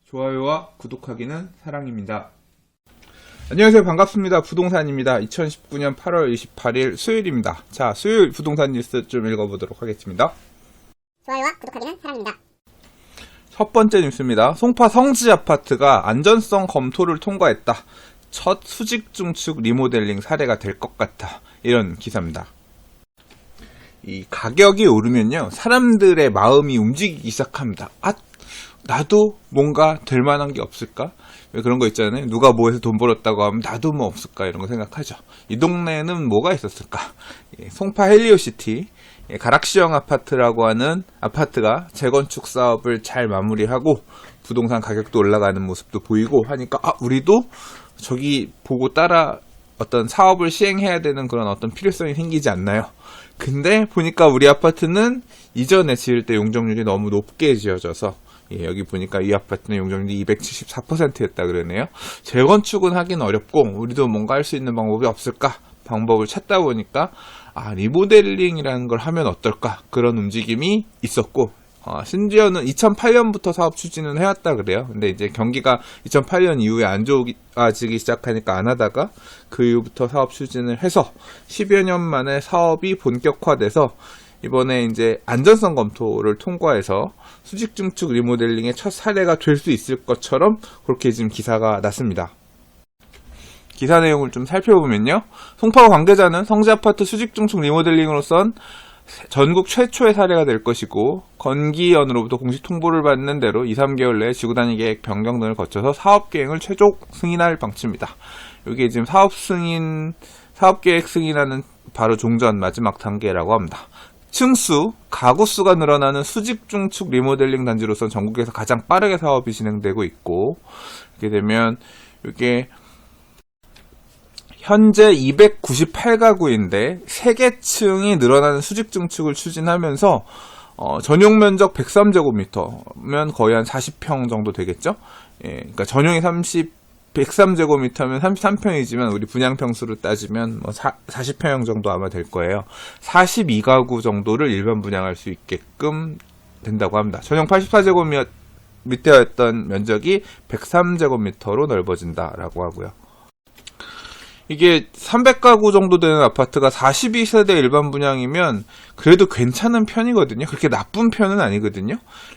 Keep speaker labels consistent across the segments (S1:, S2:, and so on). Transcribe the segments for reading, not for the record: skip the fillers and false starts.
S1: 좋아요와 구독하기는 사랑입니다. 안녕하세요. 반갑습니다. 부동산입니다. 2019년 8월 28일 수요일입니다. 자, 수요일 부동산 뉴스 좀 읽어보도록 하겠습니다.
S2: 좋아요와 구독하기는 사랑입니다.
S1: 첫 번째 뉴스입니다. 송파 성지아파트가 안전성 검토를 통과했다. 첫 수직 중축 리모델링 사례가 될 것 같다. 이런 기사입니다. 이 가격이 오르면요, 사람들의 마음이 움직이기 시작합니다. 나도 뭔가 될 만한 게 없을까? 왜 그런 거 있잖아요. 누가 뭐해서 돈 벌었다고 하면 나도 뭐 없을까? 이런 거 생각하죠. 이 동네에는 뭐가 있었을까? 송파 헬리오시티 가락시형 아파트라고 하는 아파트가 재건축 사업을 잘 마무리하고 부동산 가격도 올라가는 모습도 보이고 하니까 우리도 저기 보고 따라 어떤 사업을 시행해야 되는 그런 어떤 필요성이 생기지 않나요? 근데 보니까 우리 아파트는 이전에 지을 때 용적률이 너무 높게 지어져서 여기 보니까 이 아파트는 용적률이 274%였다 그러네요. 재건축은 하긴 어렵고 우리도 뭔가 할 수 있는 방법이 없을까? 방법을 찾다 보니까 리모델링이라는 걸 하면 어떨까? 그런 움직임이 있었고 심지어는 2008년부터 사업 추진은 해왔다 그래요. 근데 이제 경기가 2008년 이후에 안 좋아지기 시작하니까 안 하다가 그 이후부터 사업 추진을 해서 10여 년 만에 사업이 본격화돼서 이번에 이제 안전성 검토를 통과해서 수직 중축 리모델링의 첫 사례가 될 수 있을 것처럼 그렇게 지금 기사가 났습니다. 기사 내용을 좀 살펴보면요. 송파 관계자는 성지아파트 수직 중축 리모델링으로선 전국 최초의 사례가 될 것이고 건기연으로부터 공식 통보를 받는 대로 2-3개월 내에 지구단위 계획 변경 등을 거쳐서 사업 계획을 최종 승인할 방침입니다. 이게 지금 사업 계획 승인하는 바로 종전 마지막 단계라고 합니다. 층수, 가구 수가 늘어나는 수직 중축 리모델링 단지로서 전국에서 가장 빠르게 사업이 진행되고 있고, 이렇게 되면 이게 현재 298가구인데 3개 층이 늘어나는 수직 중축을 추진하면서 전용 면적 103제곱미터면 거의 한 40평 정도 되겠죠? 그러니까 전용이 103제곱미터면 33평이지만 우리 분양평수로 따지면 40평형 정도 아마 될 거예요. 42가구 정도를 일반 분양할 수 있게끔 된다고 합니다. 전용 84제곱미터였던 면적이 103제곱미터로 넓어진다라고 하고요. 이게 300가구 정도 되는 아파트가 42세대 일반 분양이면 그래도 괜찮은 편이거든요. 그렇게 나쁜 편은 아니거든요.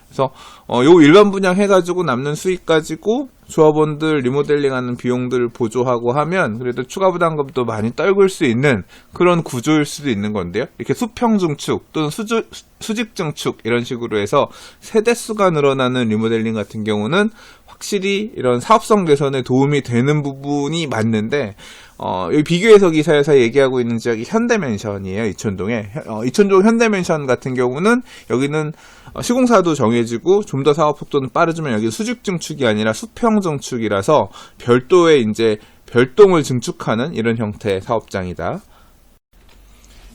S1: 그래서 요 일반 분양 해가지고 남는 수익 가지고 조합원들 리모델링하는 비용들을 보조하고 하면 그래도 추가 부담금도 많이 떨굴 수 있는 그런 구조일 수도 있는 건데요. 이렇게 수평 중축 또는 수직 중축 이런 식으로 해서 세대수가 늘어나는 리모델링 같은 경우는 확실히 이런 사업성 개선에 도움이 되는 부분이 맞는데 여기 비교해서 기사에서 얘기하고 있는 지역이 현대맨션이에요. 이천동에. 이천동 현대맨션 같은 경우는 여기는 시공사도 정해지고 좀 더 사업 속도는 빠르지만 여기 수직 증축이 아니라 수평 증축이라서 별도의 이제 별동을 증축하는 이런 형태의 사업장이다.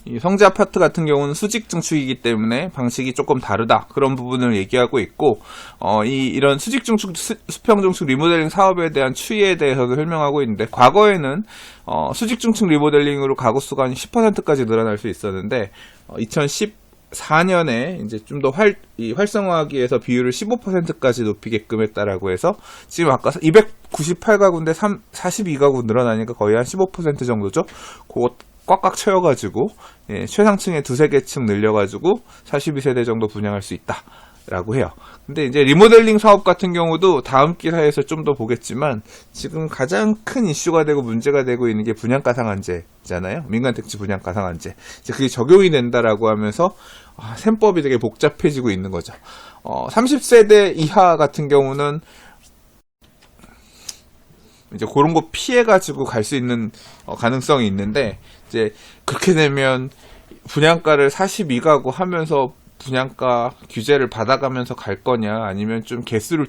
S1: 이 성지 아파트 같은 경우는 수직 증축이기 때문에 방식이 조금 다르다. 그런 부분을 얘기하고 있고, 이런 수직 증축, 수평 증축 리모델링 사업에 대한 추이에 대해서도 설명하고 있는데, 과거에는, 수직 증축 리모델링으로 가구 수가 한 10%까지 늘어날 수 있었는데, 2014년에 이제 좀 더 활성화하기 위해서 비율을 15%까지 높이게끔 했다라고 해서, 지금 아까 298가구인데 42가구 늘어나니까 거의 한 15% 정도죠? 그거 꽉꽉 채워가지고 최상층에 2-3개 층 늘려가지고 42세대 정도 분양할 수 있다라고 해요. 근데 이제 리모델링 사업 같은 경우도 다음 기사에서 좀 더 보겠지만 지금 가장 큰 이슈가 되고 문제가 되고 있는 게 분양가 상한제잖아요. 민간택지 분양가 상한제. 이제 그게 적용이 된다라고 하면서 셈법이 되게 복잡해지고 있는 거죠. 30세대 이하 같은 경우는 이제 그런 거 피해가지고 갈 수 있는 가능성이 있는데 이제 그렇게 되면 분양가를 42가구 하면서 분양가 규제를 받아가면서 갈 거냐 아니면 좀 개수를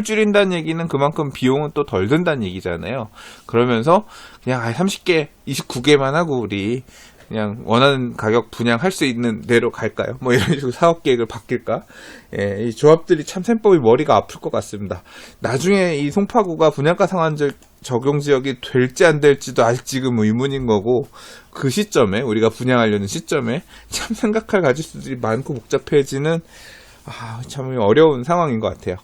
S1: 줄인다는 얘기는 그만큼 비용은 또 덜 든다는 얘기잖아요. 그러면서 그냥 30개, 29개만 하고 우리 그냥 원하는 가격 분양할 수 있는 대로 갈까요? 뭐 이런 식으로 사업 계획을 바뀔까? 이 조합들이 참 셈법이 머리가 아플 것 같습니다. 나중에 이 송파구가 분양가 상한제 적용 지역이 될지 안 될지도 아직 지금 의문인 거고, 그 시점에 우리가 분양하려는 시점에 참 생각할 가지수들이 많고 복잡해지는 참 어려운 상황인 것 같아요.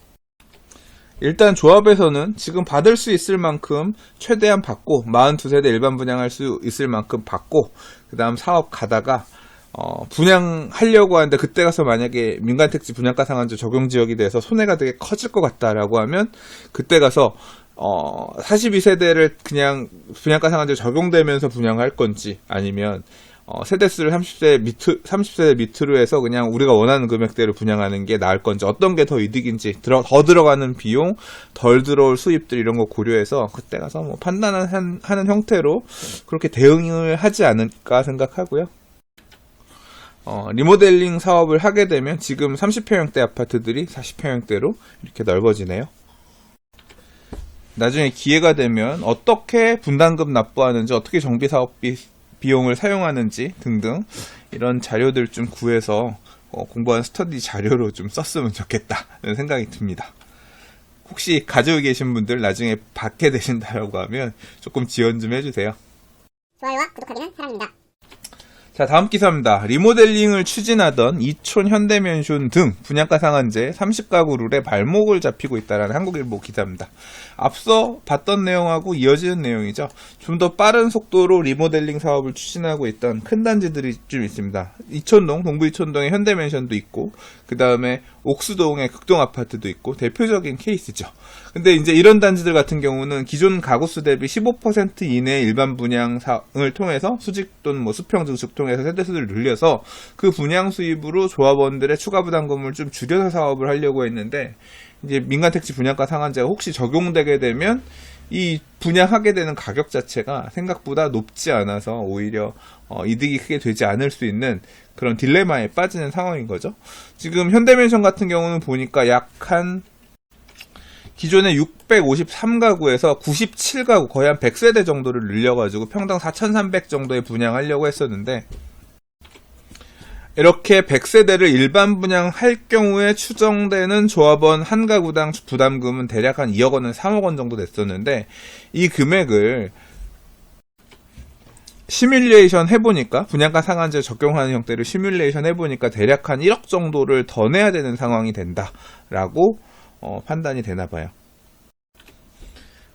S1: 일단 조합에서는 지금 받을 수 있을 만큼 최대한 받고 42세대 일반 분양할 수 있을 만큼 받고 그 다음 사업 가다가 분양하려고 하는데 그때 가서 만약에 민간택지 분양가 상한제 적용 지역이 돼서 손해가 되게 커질 것 같다라고 하면 그때 가서 42세대를 그냥 분양가 상한제 적용되면서 분양할 건지 아니면 세대수를 30세대 밑으로 해서 그냥 우리가 원하는 금액대로 분양하는 게 나을 건지 어떤 게 더 이득인지 더 들어가는 비용, 덜 들어올 수입들 이런 거 고려해서 그때 가서 뭐 판단하는 형태로 그렇게 대응을 하지 않을까 생각하고요. 리모델링 사업을 하게 되면 지금 30평형대 아파트들이 40평형대로 이렇게 넓어지네요. 나중에 기회가 되면 어떻게 분담금 납부하는지 어떻게 정비사업비 비용을 사용하는지 등등 이런 자료들 좀 구해서 공부한 스터디 자료로 좀 썼으면 좋겠다는 생각이 듭니다. 혹시 가지고 계신 분들 나중에 받게 되신다라고 하면 조금 지원 좀 해주세요.
S2: 좋아요와 구독하기는 사랑입니다.
S1: 자, 다음 기사입니다. 리모델링을 추진하던 이촌 현대맨션 등 분양가 상한제 30가구 룰에 발목을 잡히고 있다는 한국일보 기사입니다. 앞서 봤던 내용하고 이어지는 내용이죠. 좀 더 빠른 속도로 리모델링 사업을 추진하고 있던 큰 단지들이 좀 있습니다. 이촌동, 동부 이촌동에 현대맨션도 있고 그 다음에 옥수동에 극동 아파트도 있고 대표적인 케이스죠. 근데 이제 이런 단지들 같은 경우는 기존 가구수 대비 15% 이내 일반 분양을 통해서 수직 또는 뭐 수평 증축 통해서 세대수를 늘려서 그 분양 수입으로 조합원들의 추가 부담금을 좀 줄여서 사업을 하려고 했는데 이제 민간택지 분양가 상한제가 혹시 적용되게 되면 이 분양하게 되는 가격 자체가 생각보다 높지 않아서 오히려 이득이 크게 되지 않을 수 있는 그런 딜레마에 빠지는 상황인 거죠. 지금 현대맨션 같은 경우는 보니까 약한 기존의 653가구에서 97가구 거의 한 100세대 정도를 늘려가지고 평당 4,300 정도에 분양하려고 했었는데 이렇게 100세대를 일반 분양할 경우에 추정되는 조합원 한 가구당 부담금은 대략 한 2억 원은 3억 원 정도 됐었는데 이 금액을 시뮬레이션 해보니까 분양가 상한제 적용하는 형태로 시뮬레이션 해보니까 대략 한 1억 정도를 더 내야 되는 상황이 된다라고 판단이 되나 봐요.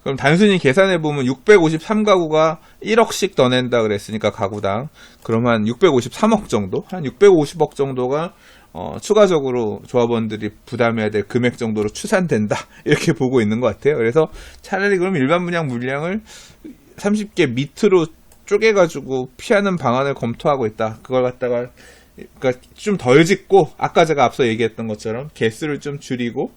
S1: 그럼 단순히 계산해보면 653가구가 1억씩 더 낸다 그랬으니까 가구당 그럼 한 653억 정도? 한 650억 정도가 추가적으로 조합원들이 부담해야 될 금액 정도로 추산된다 이렇게 보고 있는 것 같아요. 그래서 차라리 그럼 일반 분양 물량을 30개 밑으로 쪼개가지고 피하는 방안을 검토하고 있다. 그걸 갖다가 그러니까 좀 덜 짓고 아까 제가 앞서 얘기했던 것처럼 개수를 좀 줄이고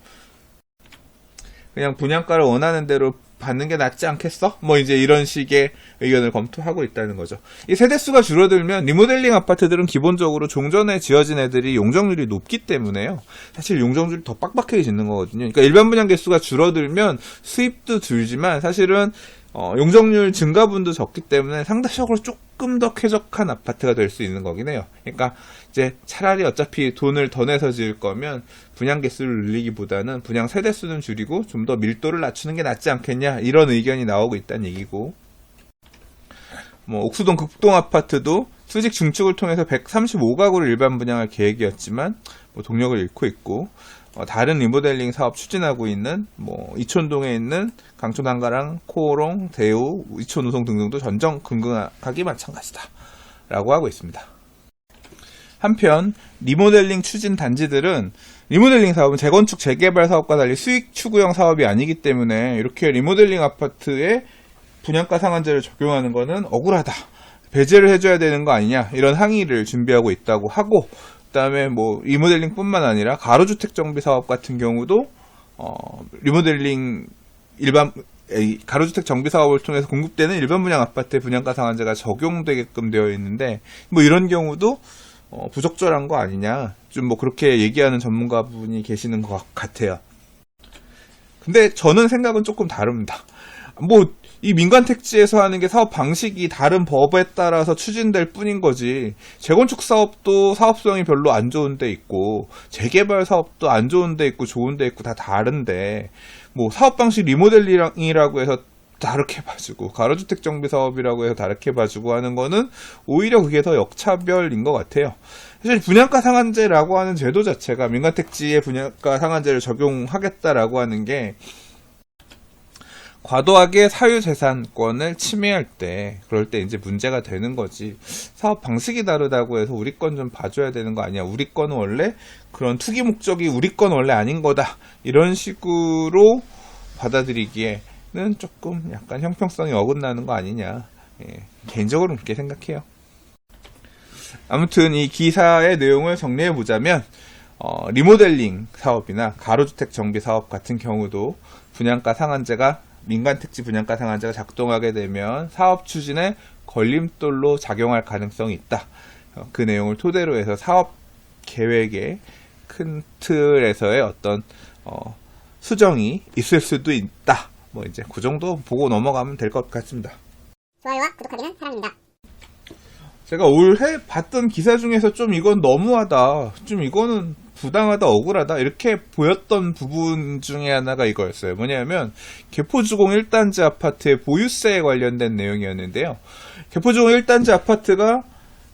S1: 그냥 분양가를 원하는 대로 받는 게 낫지 않겠어? 뭐 이제 이런 식의 의견을 검토하고 있다는 거죠. 이 세대수가 줄어들면 리모델링 아파트들은 기본적으로 종전에 지어진 애들이 용적률이 높기 때문에요. 사실 용적률이 더 빡빡하게 짓는 거거든요. 그러니까 일반 분양 개수가 줄어들면 수입도 줄지만 사실은 용적률 증가분도 적기 때문에 상대적으로 조금 더 쾌적한 아파트가 될 수 있는 거긴 해요. 그러니까 이제 차라리 어차피 돈을 더 내서 지을 거면 분양 개수를 늘리기보다는 분양 세대수는 줄이고 좀 더 밀도를 낮추는 게 낫지 않겠냐 이런 의견이 나오고 있다는 얘기고 뭐 옥수동 극동 아파트도 수직 증축을 통해서 135가구를 일반 분양할 계획이었지만 뭐 동력을 잃고 있고 다른 리모델링 사업 추진하고 있는 뭐 이촌동에 있는 강촌 한가랑, 코오롱, 대우, 이촌 우송 등등도 전전긍긍하기 마찬가지다 라고 하고 있습니다. 한편 리모델링 추진 단지들은 리모델링 사업은 재건축 재개발 사업과 달리 수익 추구형 사업이 아니기 때문에 이렇게 리모델링 아파트에 분양가 상한제를 적용하는 것은 억울하다. 배제를 해줘야 되는 거 아니냐 이런 항의를 준비하고 있다고 하고 그다음에 뭐 리모델링뿐만 아니라 가로주택 정비 사업 같은 경우도 리모델링 가로주택 정비 사업을 통해서 공급되는 일반 분양 아파트의 분양가 상한제가 적용되게끔 되어 있는데 뭐 이런 경우도 부적절한 거 아니냐 좀 뭐 그렇게 얘기하는 전문가분이 계시는 것 같아요. 근데 저는 생각은 조금 다릅니다. 뭐 이 민간택지에서 하는 게 사업 방식이 다른 법에 따라서 추진될 뿐인 거지 재건축 사업도 사업성이 별로 안 좋은 데 있고 재개발 사업도 안 좋은 데 있고 좋은 데 있고 다 다른데 뭐 사업 방식 리모델링이라고 해서 다르게 봐주고 가로주택 정비 사업이라고 해서 다르게 봐주고 하는 거는 오히려 그게 더 역차별인 것 같아요. 사실 분양가 상한제라고 하는 제도 자체가 민간택지에 분양가 상한제를 적용하겠다라고 하는 게 과도하게 사유재산권을 침해할 때, 그럴 때 이제 문제가 되는 거지. 사업 방식이 다르다고 해서 우리 건 좀 봐줘야 되는 거 아니야. 우리 거는 원래 그런 투기 목적이 우리 건 원래 아닌 거다. 이런 식으로 받아들이기에는 조금 약간 형평성이 어긋나는 거 아니냐. 개인적으로는 그렇게 생각해요. 아무튼 이 기사의 내용을 정리해 보자면, 리모델링 사업이나 가로주택 정비 사업 같은 경우도 분양가 상한제가 민간 택지 분양가 상한제가 작동하게 되면 사업 추진에 걸림돌로 작용할 가능성이 있다. 그 내용을 토대로 해서 사업 계획의 큰 틀에서의 어떤 수정이 있을 수도 있다. 뭐 이제 그 정도 보고 넘어가면 될 것 같습니다.
S2: 좋아요와 구독하기는 사랑입니다.
S1: 제가 올해 봤던 기사 중에서 좀 이건 너무하다, 좀 이거는 부당하다, 억울하다 이렇게 보였던 부분 중에 하나가 이거였어요. 뭐냐면 개포주공 1단지 아파트의 보유세에 관련된 내용이었는데요. 개포주공 1단지 아파트가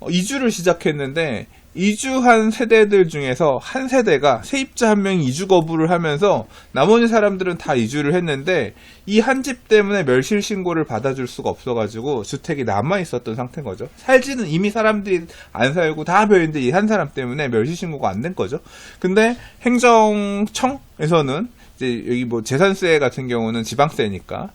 S1: 이주를 시작했는데 이주한 세대들 중에서 한 세대가 세입자 한 명이 이주 거부를 하면서 나머지 사람들은 다 이주를 했는데 이 한 집 때문에 멸실 신고를 받아줄 수가 없어가지고 주택이 남아 있었던 상태인 거죠. 살지는 이미 사람들이 안 살고 다 벼있는데 이 한 사람 때문에 멸실 신고가 안 된 거죠. 근데 행정청에서는 이제 여기 뭐 재산세 같은 경우는 지방세니까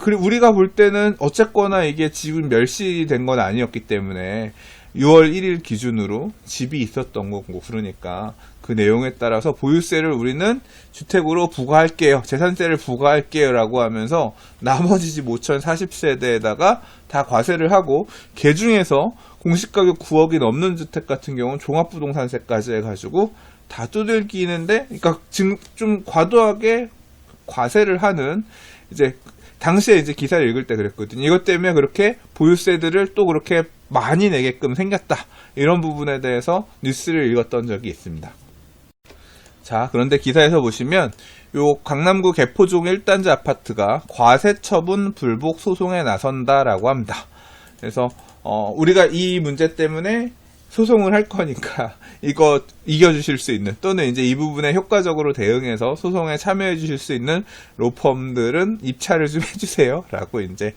S1: 그리고 우리가 볼 때는 어쨌거나 이게 지금 멸실된 건 아니었기 때문에 6월 1일 기준으로 집이 있었던 거고, 그러니까 그 내용에 따라서 보유세를 우리는 주택으로 부과할게요, 재산세를 부과할게요 라고 하면서 나머지 집 5040세대에다가 다 과세를 하고, 그 중에서 공시가격 9억이 넘는 주택 같은 경우는 종합부동산세까지 해가지고 다 두들기는데, 그러니까 지금 좀 과도하게 과세를 하는, 이제 당시에 이제 기사를 읽을 때 그랬거든요. 이것 때문에 그렇게 보유세들을 또 그렇게 많이 내게끔 생겼다. 이런 부분에 대해서 뉴스를 읽었던 적이 있습니다. 자, 그런데 기사에서 보시면 요 강남구 개포종 1단지 아파트가 과세 처분 불복 소송에 나선다라고 합니다. 그래서 우리가 이 문제 때문에 소송을 할 거니까 이거 이겨주실 수 있는, 또는 이제 이 부분에 효과적으로 대응해서 소송에 참여해 주실 수 있는 로펌들은 입찰을 좀 해주세요 라고 이제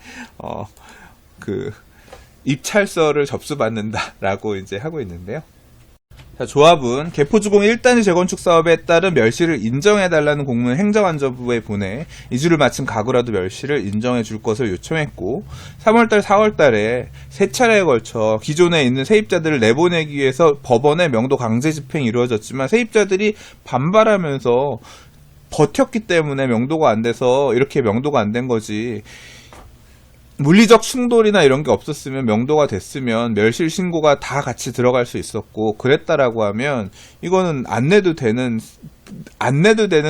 S1: 입찰서를 접수받는다라고 이제 하고 있는데요. 자, 조합은 개포주공 1단지 재건축 사업에 따른 멸실을 인정해달라는 공문을 행정안전부에 보내 이주를 마친 가구라도 멸실을 인정해 줄 것을 요청했고, 3월달 4월달에 세 차례에 걸쳐 기존에 있는 세입자들을 내보내기 위해서 법원의 명도 강제 집행이 이루어졌지만 세입자들이 반발하면서 버텼기 때문에 명도가 안 돼서 이렇게 명도가 안 된 거지, 물리적 충돌이나 이런 게 없었으면, 명도가 됐으면 멸실 신고가 다 같이 들어갈 수 있었고 그랬다라고 하면 이거는 안 내도 되는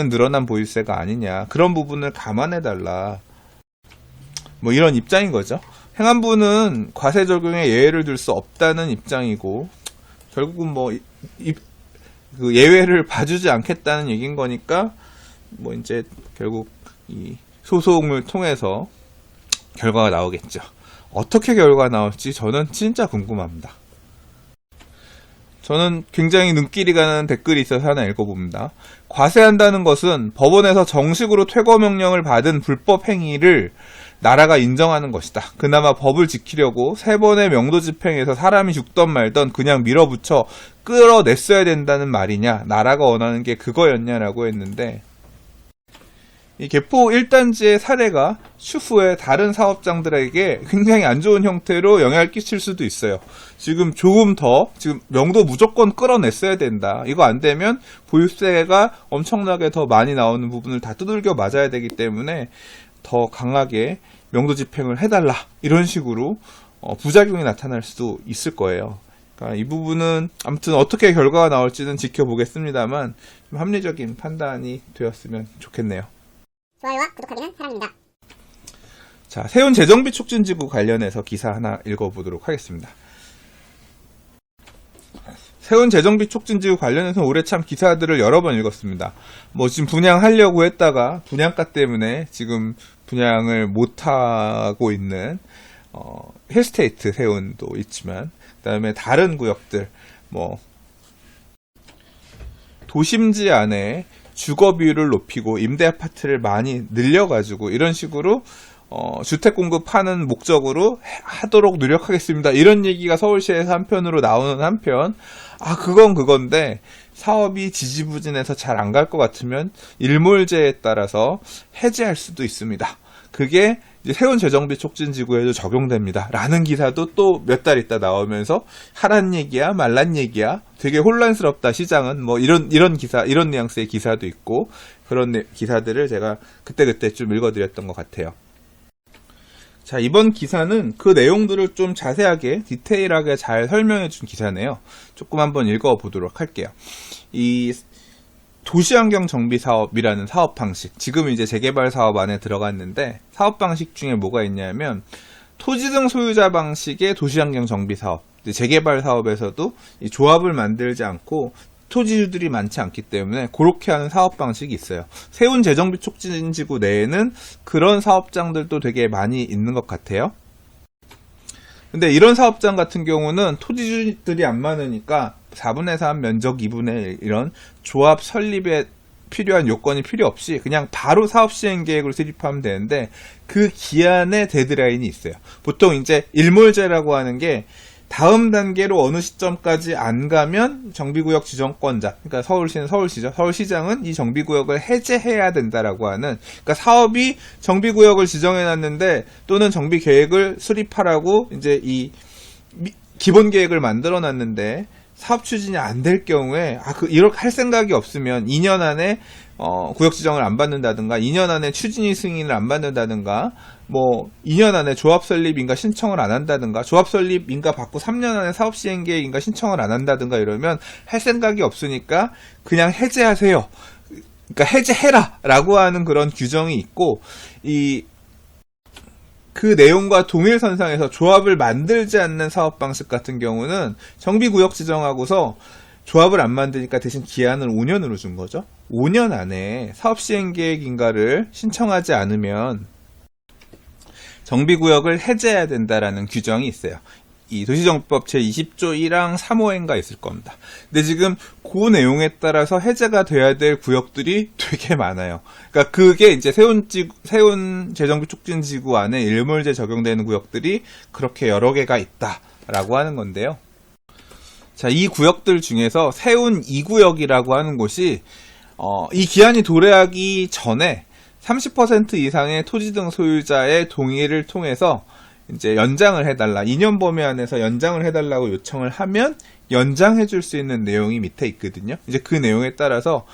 S1: 늘어난 보유세가 아니냐, 그런 부분을 감안해달라, 뭐 이런 입장인 거죠. 행안부는 과세 적용에 예외를 둘 수 없다는 입장이고, 결국은 뭐 그 예외를 봐주지 않겠다는 얘기인 거니까, 뭐 이제 결국 이 소송을 통해서 결과가 나오겠죠. 어떻게 결과가 나올지 저는 진짜 궁금합니다. 저는 굉장히 눈길이 가는 댓글이 있어서 하나 읽어봅니다. 과세한다는 것은 법원에서 정식으로 퇴거 명령을 받은 불법 행위를 나라가 인정하는 것이다. 그나마 법을 지키려고 3번의 명도 집행에서 사람이 죽던 말던 그냥 밀어붙여 끌어냈어야 된다는 말이냐, 나라가 원하는 게 그거였냐라고 했는데, 이 개포 1단지의 사례가 추후에 다른 사업장들에게 굉장히 안 좋은 형태로 영향을 끼칠 수도 있어요. 지금 조금 더, 지금 명도 무조건 끌어냈어야 된다, 이거 안 되면 보유세가 엄청나게 더 많이 나오는 부분을 다 두들겨 맞아야 되기 때문에 더 강하게 명도 집행을 해달라, 이런 식으로 부작용이 나타날 수도 있을 거예요. 그러니까 이 부분은 아무튼 어떻게 결과가 나올지는 지켜보겠습니다만 좀 합리적인 판단이 되었으면 좋겠네요.
S2: 좋아요와 구독하기는 사랑입니다.
S1: 자, 세운 재정비 촉진지구 관련해서 기사 하나 읽어보도록 하겠습니다. 세운 재정비 촉진지구 관련해서 올해 참 기사들을 여러 번 읽었습니다. 뭐 지금 분양하려고 했다가 분양가 때문에 지금 분양을 못하고 있는 힐스테이트 세운도 있지만, 그 다음에 다른 구역들, 뭐 도심지 안에 주거 비율을 높이고 임대 아파트를 많이 늘려가지고 이런 식으로 주택 공급하는 목적으로 하도록 노력하겠습니다. 이런 얘기가 서울시에서 한편으로 나오는 한편, 그건 그건데 사업이 지지부진해서 잘 안 갈 것 같으면 일몰제에 따라서 해제할 수도 있습니다. 그게 이제 세운 재정비 촉진지구에도 적용됩니다. 라는 기사도 또 몇 달 있다 나오면서 하란 얘기야, 말란 얘기야, 되게 혼란스럽다, 시장은. 뭐 이런 기사, 이런 뉘앙스의 기사도 있고, 그런 기사들을 제가 그때그때 좀 읽어드렸던 것 같아요. 자, 이번 기사는 그 내용들을 좀 자세하게 디테일하게 잘 설명해 준 기사네요. 조금 한번 읽어보도록 할게요. 이 도시환경 정비 사업이라는 사업 방식, 지금 이제 재개발 사업 안에 들어갔는데, 사업 방식 중에 뭐가 있냐면 토지 등 소유자 방식의 도시환경 정비 사업, 재개발 사업에서도 이 조합을 만들지 않고 토지주들이 많지 않기 때문에 그렇게 하는 사업 방식이 있어요. 세운 재정비 촉진지구 내에는 그런 사업장들도 되게 많이 있는 것 같아요. 근데 이런 사업장 같은 경우는 토지주들이 안 많으니까 4분의 3 면적 2분의 1 이런 조합 설립에 필요한 요건이 필요 없이 그냥 바로 사업 시행 계획을 수립하면 되는데, 그 기한에 데드라인이 있어요. 보통 이제 일몰제라고 하는 게 다음 단계로 어느 시점까지 안 가면 정비구역 지정권자, 그러니까 서울시는 서울시죠. 서울시장은 이 정비구역을 해제해야 된다라고 하는, 그러니까 사업이 정비구역을 지정해놨는데 또는 정비계획을 수립하라고 이제 이 기본 계획을 만들어놨는데 사업 추진이 안 될 경우에 이렇게 할 생각이 없으면 2년 안에 구역 지정을 안 받는다든가, 2년 안에 추진위 승인을 안 받는다든가, 뭐 2년 안에 조합 설립 인가 신청을 안 한다든가, 조합 설립 인가 받고 3년 안에 사업 시행 계획 인가 신청을 안 한다든가 이러면 할 생각이 없으니까 그냥 해제하세요. 그러니까 해제해라라고 하는 그런 규정이 있고, 그 내용과 동일선상에서 조합을 만들지 않는 사업 방식 같은 경우는 정비구역 지정하고서 조합을 안 만드니까 대신 기한을 5년으로 준 거죠. 5년 안에 사업 시행 계획인가를 신청하지 않으면 정비구역을 해제해야 된다라는 규정이 있어요. 이 도시정비법 제20조 1항 3호인가 있을 겁니다. 근데 지금 그 내용에 따라서 해제가 돼야 될 구역들이 되게 많아요. 그러니까 그게 이제 세운 재정비 촉진지구 안에 일몰제 적용되는 구역들이 그렇게 여러 개가 있다라고 하는 건데요. 자, 이 구역들 중에서 세운 2구역이라고 하는 곳이 이 기한이 도래하기 전에 30% 이상의 토지 등 소유자의 동의를 통해서 이제 연장을 해달라, 2년 범위 안에서 연장을 해달라고 요청을 하면 연장해 줄 수 있는 내용이 밑에 있거든요. 이제 그 내용에 따라서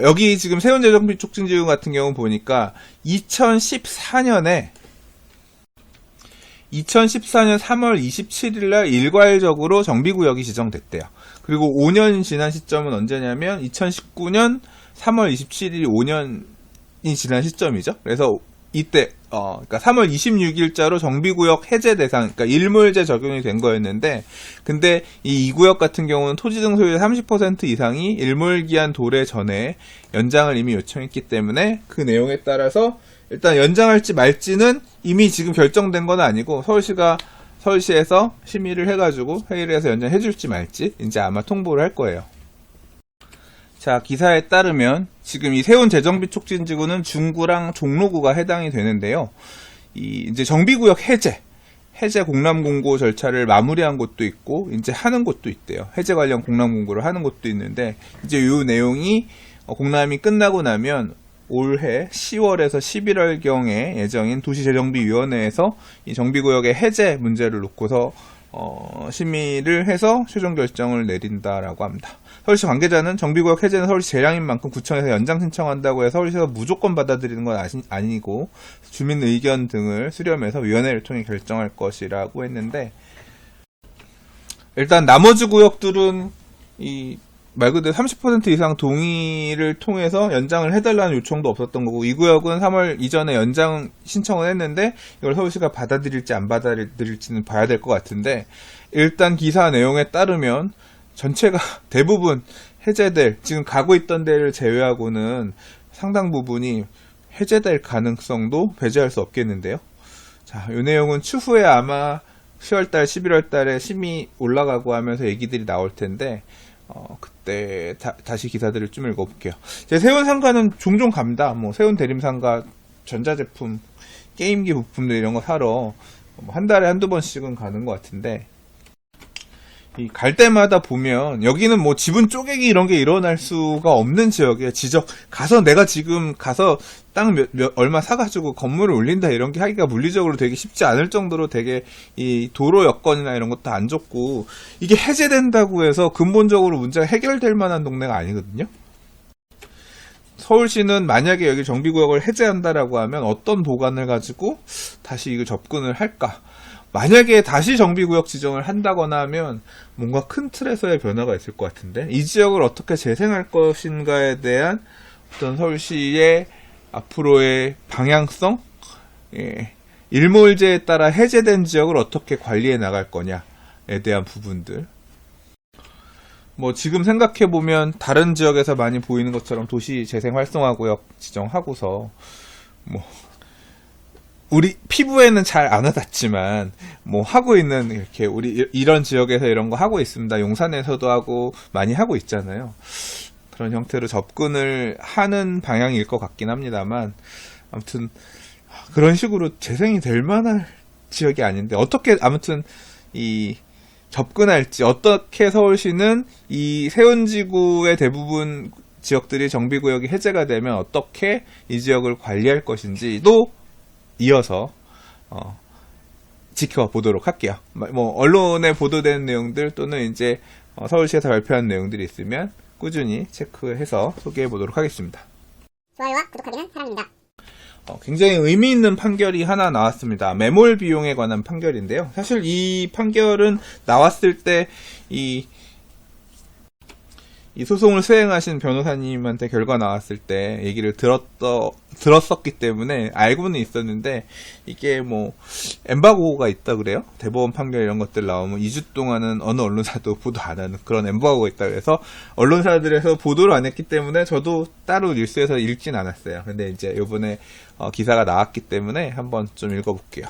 S1: 여기 지금 세운 재정비 촉진지구 같은 경우 보니까 2014년 3월 27일 날 일괄적으로 정비구역이 지정됐대요. 그리고 5년 지난 시점은 언제냐면 2019년 3월 27일이 5년이 지난 시점이죠. 그래서 이때 그러니까 3월 26일자로 정비구역 해제 대상, 그러니까 일몰제 적용이 된 거였는데, 근데 이 2구역 같은 경우는 토지 등 소유의 30% 이상이 일몰기한 도래 전에 연장을 이미 요청했기 때문에 그 내용에 따라서 일단 연장할지 말지는 이미 지금 결정된 건 아니고 서울시에서 심의를 해가지고 회의를 해서 연장해줄지 말지 이제 아마 통보를 할 거예요. 자, 기사에 따르면 지금 이 세운 재정비 촉진지구는 중구랑 종로구가 해당이 되는데요. 이제 정비구역 해제 공람 공고 절차를 마무리한 곳도 있고 이제 하는 곳도 있대요. 해제 관련 공람 공고를 하는 곳도 있는데, 이제 이 내용이 공람이 끝나고 나면 올해 10월에서 11월경에 예정인 도시재정비위원회에서 이 정비구역의 해제 문제를 놓고서 심의를 해서 최종 결정을 내린다라고 합니다. 서울시 관계자는 정비구역 해제는 서울시 재량인 만큼 구청에서 연장 신청한다고 해서 서울시가 무조건 받아들이는 건 아니고 주민 의견 등을 수렴해서 위원회를 통해 결정할 것이라고 했는데, 일단 나머지 구역들은 말 그대로 30% 이상 동의를 통해서 연장을 해달라는 요청도 없었던 거고, 이 구역은 3월 이전에 연장 신청을 했는데 이걸 서울시가 받아들일지 안 받아들일지는 봐야 될 것 같은데, 일단 기사 내용에 따르면 전체가 대부분 해제될, 지금 가고 있던 데를 제외하고는 상당 부분이 해제될 가능성도 배제할 수 없겠는데요. 자, 이 내용은 추후에 아마 10월달, 11월달에 심의 올라가고 하면서 얘기들이 나올 텐데, 그때 다시 기사들을 좀 읽어볼게요. 제 세운 상가는 종종 갑니다. 뭐 세운 대림상가 전자제품, 게임기 부품들 이런 거 사러 한 달에 한두 번씩은 가는 것 같은데, 갈 때마다 보면 여기는 뭐 지분 쪼개기 이런 게 일어날 수가 없는 지역이에요. 내가 지금 가서 땅 얼마 사가지고 건물을 올린다 이런 게 하기가 물리적으로 되게 쉽지 않을 정도로 되게 이 도로 여건이나 이런 것도 안 좋고, 이게 해제된다고 해서 근본적으로 문제가 해결될 만한 동네가 아니거든요. 서울시는 만약에 여기 정비구역을 해제한다라고 하면 어떤 보관을 가지고 다시 이거 접근을 할까? 만약에 다시 정비구역 지정을 한다거나 하면 뭔가 큰 틀에서의 변화가 있을 것 같은데, 이 지역을 어떻게 재생할 것인가에 대한 어떤 서울시의 앞으로의 방향성, 일몰제에 따라 해제된 지역을 어떻게 관리해 나갈 거냐에 대한 부분들. 뭐 지금 생각해보면 다른 지역에서 많이 보이는 것처럼 도시 재생 활성화구역 지정하고서 뭐 우리 피부에는 잘 안 와닿지만 뭐 하고 있는, 이렇게 우리 이런 지역에서 이런 거 하고 있습니다. 용산에서도 하고 많이 하고 있잖아요. 그런 형태로 접근을 하는 방향일 것 같긴 합니다만, 아무튼 그런 식으로 재생이 될 만한 지역이 아닌데 어떻게 아무튼 이 접근할지, 어떻게 서울시는 이 세운지구의 대부분 지역들이 정비구역이 해제가 되면 어떻게 이 지역을 관리할 것인지도 이어서 지켜보도록 할게요. 뭐 언론에 보도된 내용들 또는 이제 서울시에서 발표한 내용들이 있으면 꾸준히 체크해서 소개해 보도록 하겠습니다.
S2: 좋아요와 구독하기는 사랑입니다.
S1: 굉장히 의미 있는 판결이 하나 나왔습니다. 매몰 비용에 관한 판결인데요. 사실 이 판결은 나왔을 때 이 소송을 수행하신 변호사님한테 결과 나왔을 때 얘기를 들었었기 때문에 알고는 있었는데, 이게 뭐 엠바고가 있다 그래요? 대법원 판결 이런 것들 나오면 2주 동안은 어느 언론사도 보도 안 하는 그런 엠바고가 있다 그래서 언론사들에서 보도를 안 했기 때문에 저도 따로 뉴스에서 읽진 않았어요. 근데 이제 요번에 기사가 나왔기 때문에 한번 좀 읽어볼게요.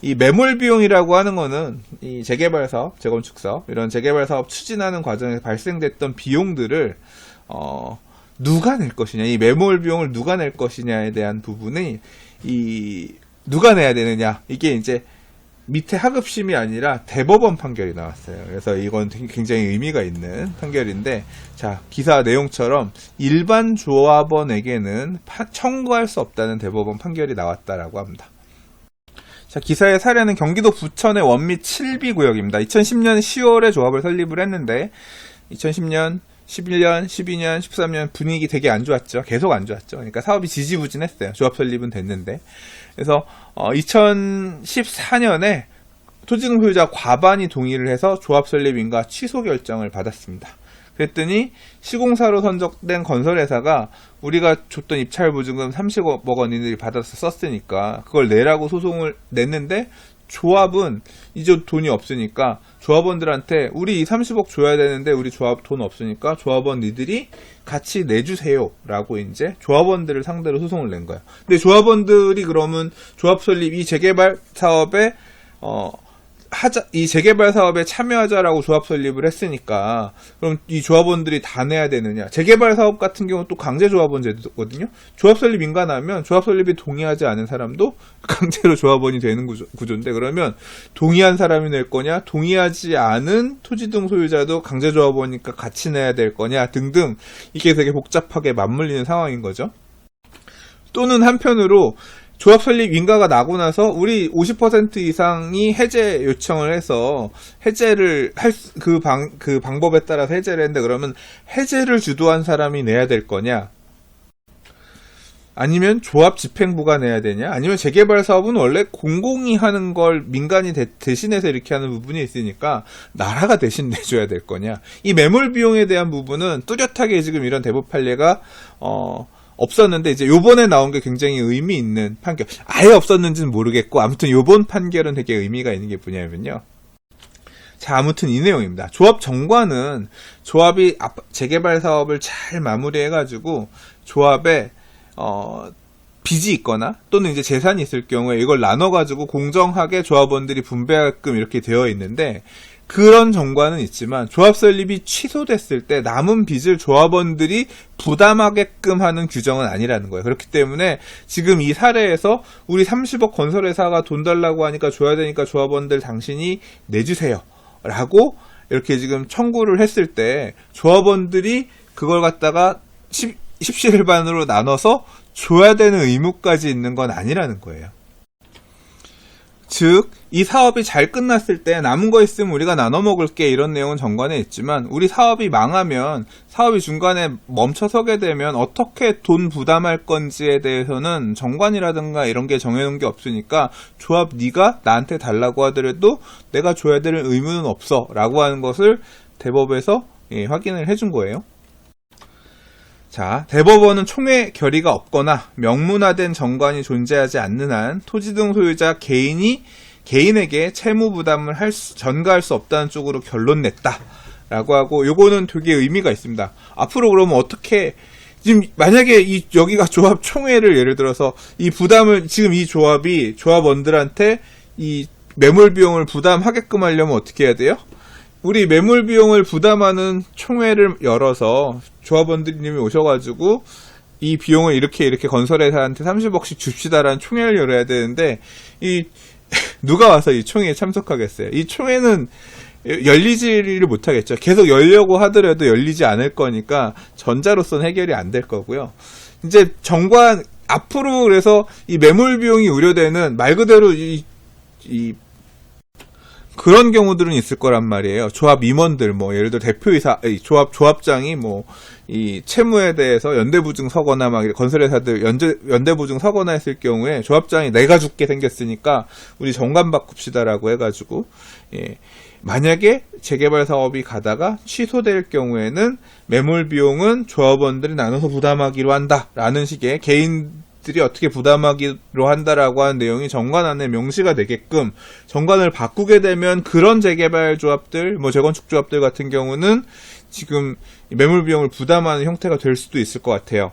S1: 이 매몰 비용이라고 하는 거는 이 재개발 사업, 재건축 사업, 이런 재개발 사업 추진하는 과정에서 발생됐던 비용들을 누가 낼 것이냐, 이 매몰 비용을 누가 낼 것이냐에 대한 부분이 누가 내야 되느냐, 이게 이제 밑에 하급심이 아니라 대법원 판결이 나왔어요. 그래서 이건 굉장히 의미가 있는 판결인데, 자, 기사 내용처럼 일반 조합원에게는 청구할 수 없다는 대법원 판결이 나왔다라고 합니다. 자, 기사의 사례는 경기도 부천의 원미 7B 구역입니다. 2010년 10월에 조합을 설립을 했는데 2010년, 11년, 12년, 13년 분위기 되게 안 좋았죠. 계속 안 좋았죠. 그러니까 사업이 지지부진했어요. 조합 설립은 됐는데. 그래서 2014년에 토지등 소유자 과반이 동의를 해서 조합 설립 인가 취소 결정을 받았습니다. 그랬더니 시공사로 선정된 건설회사가 우리가 줬던 입찰 보증금 30억 원인들이 받아서 썼으니까 그걸 내라고 소송을 냈는데, 조합은 이제 돈이 없으니까 조합원들한테 우리 30억 줘야 되는데 우리 조합 돈 없으니까 조합원 니들이 같이 내주세요 라고 이제 조합원들을 상대로 소송을 낸 거예요. 근데 조합원들이 그러면 조합 설립 이 재개발 사업에 이 재개발 사업에 참여하자라고 조합 설립을 했으니까 그럼 이 조합원들이 다 내야 되느냐? 재개발 사업 같은 경우는 또 강제 조합원 제도거든요. 조합 설립 인가 나면 조합 설립에 동의하지 않은 사람도 강제로 조합원이 되는 구조인데, 그러면 동의한 사람이 낼 거냐, 동의하지 않은 토지 등 소유자도 강제 조합원이니까 같이 내야 될 거냐 등등, 이게 되게 복잡하게 맞물리는 상황인 거죠. 또는 한편으로 조합 설립 인가가 나고 나서 우리 50% 이상이 해제 요청을 해서 해제를 할 그 방법에 따라서 해제를 했는데, 그러면 해제를 주도한 사람이 내야 될 거냐? 아니면 조합 집행부가 내야 되냐? 아니면 재개발 사업은 원래 공공이 하는 걸 민간이 대신해서 이렇게 하는 부분이 있으니까 나라가 대신 내줘야 될 거냐? 이 매몰 비용에 대한 부분은 뚜렷하게 지금 이런 대법 판례가 없었는데, 이제 요번에 나온 게 굉장히 의미 있는 판결. 아예 없었는지는 모르겠고, 아무튼 요번 판결은 되게 의미가 있는 게 뭐냐면요. 자, 아무튼 이 내용입니다. 조합 정관은 조합이 재개발 사업을 잘 마무리해가지고 조합에 빚이 있거나 또는 이제 재산이 있을 경우에 이걸 나눠가지고 공정하게 조합원들이 분배하게끔 이렇게 되어 있는데, 그런 정관은 있지만 조합 설립이 취소됐을 때 남은 빚을 조합원들이 부담하게끔 하는 규정은 아니라는 거예요. 그렇기 때문에 지금 이 사례에서 우리 30억 건설회사가 돈 달라고 하니까 줘야 되니까 조합원들 당신이 내주세요 라고 이렇게 지금 청구를 했을 때 조합원들이 그걸 갖다가 십시일반으로 나눠서 줘야 되는 의무까지 있는 건 아니라는 거예요. 즉, 이 사업이 잘 끝났을 때 남은 거 있으면 우리가 나눠 먹을게 이런 내용은 정관에 있지만 우리 사업이 망하면 사업이 중간에 멈춰서게 되면 어떻게 돈 부담할 건지에 대해서는 정관이라든가 이런 게 정해놓은 게 없으니까 조합 네가 나한테 달라고 하더라도 내가 줘야 될 의무는 없어 라고 하는 것을 대법에서 확인을 해준 거예요. 자, 대법원은 총회 결의가 없거나 명문화된 정관이 존재하지 않는 한 토지 등 소유자 개인에게 채무 부담을 전가할 수 없다는 쪽으로 결론 냈다라고 하고, 요거는 되게 의미가 있습니다. 앞으로 그러면 어떻게 지금 만약에 여기가 조합 총회를 예를 들어서 이 부담을 지금 이 조합이 조합원들한테 이 매몰 비용을 부담하게끔 하려면 어떻게 해야 돼요? 우리 매몰 비용을 부담하는 총회를 열어서 조합원들이 오셔가지고 이 비용을 이렇게 건설회사한테 30억씩 줍시다라는 총회를 열어야 되는데 누가 와서 이 총회에 참석하겠어요? 이 총회는 열리지를 못하겠죠. 계속 열려고 하더라도 열리지 않을 거니까 전자로서는 해결이 안 될 거고요. 이제 정관 앞으로 그래서 이 매몰 비용이 우려되는 말 그대로 그런 경우들은 있을 거란 말이에요. 조합 임원들, 예를 들어 대표이사, 조합장이 이 채무에 대해서 연대보증 서거나 건설회사들 연대보증 서거나 했을 경우에 조합장이 내가 죽게 생겼으니까 우리 정관 바꿉시다라고 해가지고, 만약에 재개발 사업이 가다가 취소될 경우에는 매몰 비용은 조합원들이 나눠서 부담하기로 한다라는 식의 개인들이 어떻게 부담하기로 한다라고 하는 내용이 정관 안에 명시가 되게끔 정관을 바꾸게 되면 그런 재개발 조합들, 재건축 조합들 같은 경우는 지금 매몰 비용을 부담하는 형태가 될 수도 있을 것 같아요.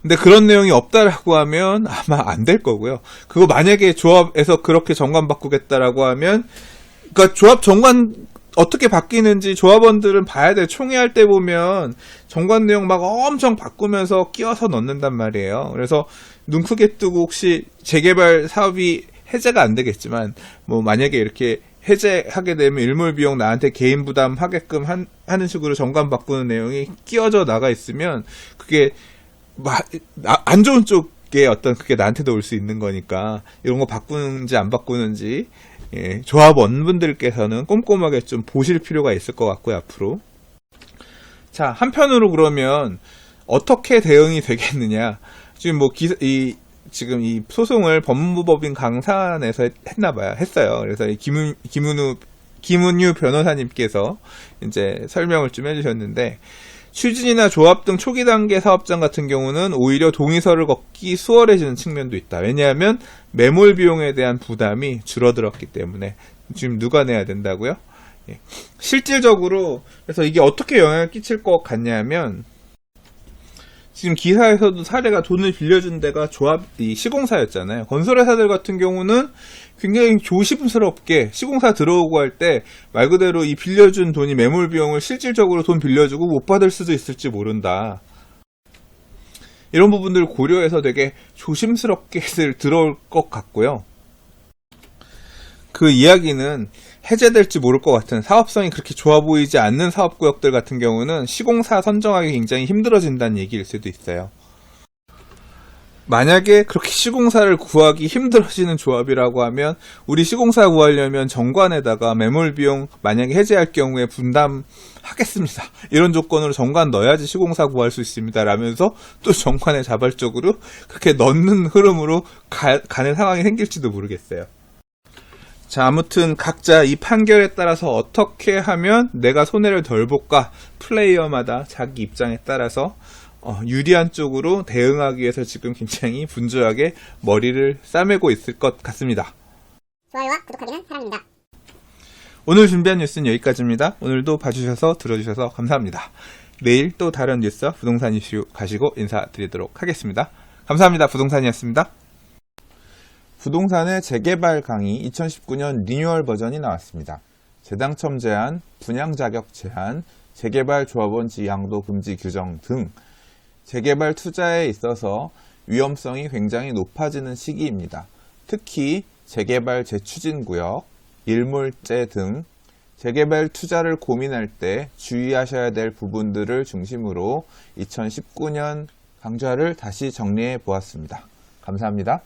S1: 근데 그런 내용이 없다라고 하면 아마 안 될 거고요. 그거 만약에 조합에서 그렇게 정관 바꾸겠다라고 하면, 그러니까 조합 정관 어떻게 바뀌는지 조합원들은 봐야 돼. 총회할 때 보면 정관 내용 막 엄청 바꾸면서 끼워서 넣는단 말이에요. 그래서 눈 크게 뜨고 혹시 재개발 사업이 해제가 안 되겠지만 만약에 이렇게 해제하게 되면 일몰 비용 나한테 개인 부담하게끔 하는 식으로 정관 바꾸는 내용이 끼워져 나가 있으면 그게 안 좋은 쪽에 그게 나한테도 올 수 있는 거니까 이런 거 바꾸는지 안 바꾸는지 조합원분들께서는 꼼꼼하게 좀 보실 필요가 있을 것 같고요, 앞으로. 자, 한편으로 그러면 어떻게 대응이 되겠느냐. 지금 지금 이 소송을 법무법인 강산에서 했어요. 그래서 김은유 변호사님께서 이제 설명을 좀 해주셨는데, 추진이나 조합 등 초기 단계 사업장 같은 경우는 오히려 동의서를 걷기 수월해지는 측면도 있다. 왜냐하면 매몰 비용에 대한 부담이 줄어들었기 때문에. 지금 누가 내야 된다고요? 실질적으로 그래서 이게 어떻게 영향을 끼칠 것 같냐면, 지금 기사에서도 사례가 돈을 빌려준 데가 시공사였잖아요. 건설회사들 같은 경우는 굉장히 조심스럽게 시공사 들어오고 할 때 말 그대로 이 빌려준 돈이 매몰 비용을 실질적으로 돈 빌려주고 못 받을 수도 있을지 모른다. 이런 부분들을 고려해서 되게 조심스럽게 들어올 것 같고요. 그 이야기는 해제될지 모를 것 같은 사업성이 그렇게 좋아 보이지 않는 사업구역들 같은 경우는 시공사 선정하기 굉장히 힘들어진다는 얘기일 수도 있어요. 만약에 그렇게 시공사를 구하기 힘들어지는 조합이라고 하면 우리 시공사 구하려면 정관에다가 매몰 비용 만약에 해제할 경우에 분담하겠습니다. 이런 조건으로 정관 넣어야지 시공사 구할 수 있습니다. 라면서 또 정관에 자발적으로 그렇게 넣는 흐름으로 가는 상황이 생길지도 모르겠어요. 자, 아무튼 각자 이 판결에 따라서 어떻게 하면 내가 손해를 덜 볼까, 플레이어마다 자기 입장에 따라서 유리한 쪽으로 대응하기 위해서 지금 굉장히 분주하게 머리를 싸매고 있을 것 같습니다.
S2: 좋아요와 구독하기는 사랑입니다.
S1: 오늘 준비한 뉴스는 여기까지입니다. 오늘도 봐주셔서 들어주셔서 감사합니다. 내일 또 다른 뉴스와 부동산 이슈 가지고 인사드리도록 하겠습니다. 감사합니다. 부동산이었습니다. 부동산의 재개발 강의 2019년 리뉴얼 버전이 나왔습니다. 재당첨 제한, 분양 자격 제한, 재개발 조합원지 양도 금지 규정 등 재개발 투자에 있어서 위험성이 굉장히 높아지는 시기입니다. 특히 재개발 재추진 구역, 일몰제 등 재개발 투자를 고민할 때 주의하셔야 될 부분들을 중심으로 2019년 강좌를 다시 정리해 보았습니다. 감사합니다.